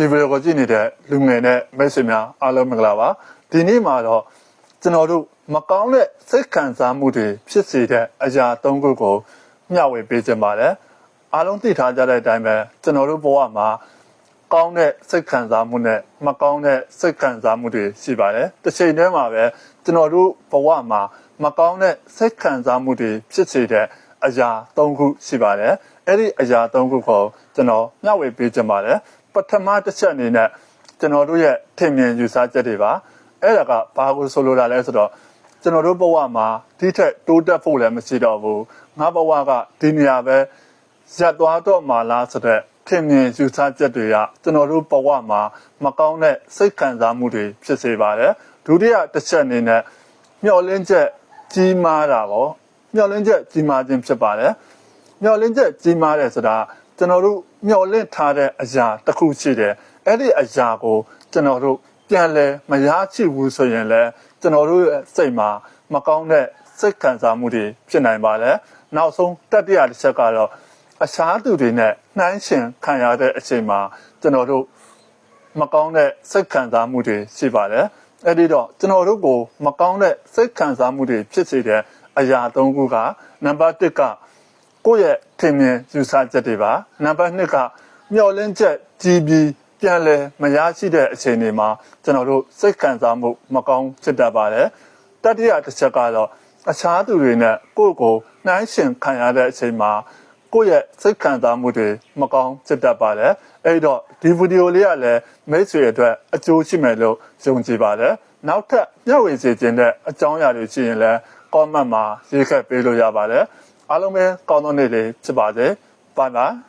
ဒီဗီဒီယိုကိုကြည့်နေတဲ့လူငယ်နဲ့မိတ်ဆွေများအားလုံးမင်္ဂလာပါဒီနေ့မှာတော့ကျွန်တော်တို့မကောင်းတဲ့စိတ်ခံစားမှုတွေဖြစ်စေတဲ့အရာ၃ခုကိုမျှဝေပေးခြင်းပါတယ်အားလုံးသိထားကြတဲ့အတိုင်းပဲကျွန်တော်တို့ဘဝမှာကောင်းတဲ့စိတ်ခံစားမှုနဲ့မကောင်းတဲ့စိတ်ခံစားမှုတွေရှိပါတယ်တစ်ချိန်တည်းမှာပဲကျွန်တော်တို့ဘဝမှာမကောင်းတဲ့စိတ်ခံစားမှုတွေဖြစ်စေတဲ့အရာ၃ခုရှိပါတယ်အဲ့ဒီအရာ၃ခုကိုကျွန်တော်မျှဝေပေးခြင်းပါတယ်ပထမတစ်ချက်အနေနဲ့ကျွန်တော်တို့ရဲ့ထင်မြင်ယူဆချက်တွေပါအဲ့ဒါကဘာကိုဆိုလိုတာလဲဆိုတော့ကျွန်တော်တို့ဘဝမှာဒီထက်တိုးတက်ဖို့လည်းမရှိတော့ဘူးငါဘဝကဒီနေရာပဲရပ်သွားတော့မှလားဆိုတဲ့ထင်မြင်ယူဆချက်တွေကကျွန်တော်တို့ဘဝမှာမကောင်းတဲ့စိတ်ခံစားမှုတွေဖြစ်စေပါတယ်ဒုတိယတစ်ချက်အနေနဲ့မျှော်လင့်ချက်ကြီးမားတာပေါ့မျှော်လင့်ချက်ကြီးမားခြင်းဖြစ်ပါတယ်မျှော်လင့်ချက်ကြီးမားတယ်ဆိုတာကျွန်တော်တို့မျှော်လင့်ထားတဲ့အရာတစ်ခုရှိတယ်အဲ့ဒီအရာကိုကျွန်တော်တို့ပြန်လဲမရရှိဘူးဆိုရင်လည်းကျွန်တော်တို့ရဲ့စိတ်မှာမကောင်းတဲ့စိတ်ခံစားမှုတွေဖြစ်နိုင်ပါတယ်နောက်ဆုံးတတိယတစ်ချက်ကတော့အခြားသူတွေနဲ့နှိုင်းယှဉ်ခံရတဲ့အချိန်မှာကျွန်တော်တို့မကောင်းတဲ့စိတ်ခံစားမှုတွေရှိပါတယ်အဲ့ဒီတော့ကျွန်တော်တို့ကိုမကောင်းတဲ့စိတ်ခံစားမှုတွေဖြစ်စေတဲ့အရာ၃ခုကနံပါတ်1ကကိုယ့်ရဲ့ထင်မြင်ယူဆချက်တွေပါနံပါတ်2ကမျှော်လင့်ချက်ကြီးပြီးပြန်လဲမရရှိတဲ့အချိန်တွေမှာကျွန်တော်တို့စိတ်ခံစားမှုမကောင်းဖြစ်တတ်ပါတယ်တတိယတစ်ချက်ကတော့အခြားသူတွေနဲ့ကိုယ့်ကိုနှိုင်းယှဉ်ခံရတဲ့အချိန်မှာကိုယ့်ရဲ့စိတ်ခံစားမှုတွေမကောင်းဖြစ်တတ်ပါတယ်အဲ့တော့ဒီဗီဒီယိုလေးကလည်းမိတ်ဆွေအတွက်အကျိုးရှိမယ်လို့ယုံကြည်ပါတယ်နောက်ထပ်မျှဝေစေခြင်းတဲ့အကြောင်းအရာတွေရှိရင်လည်း comment မှာရေးခဲ့ပေးလို့ရပါတယ်အားလုံးပဲကောင်းသောနေ့လေးဖြစ်ပါစေ bye bye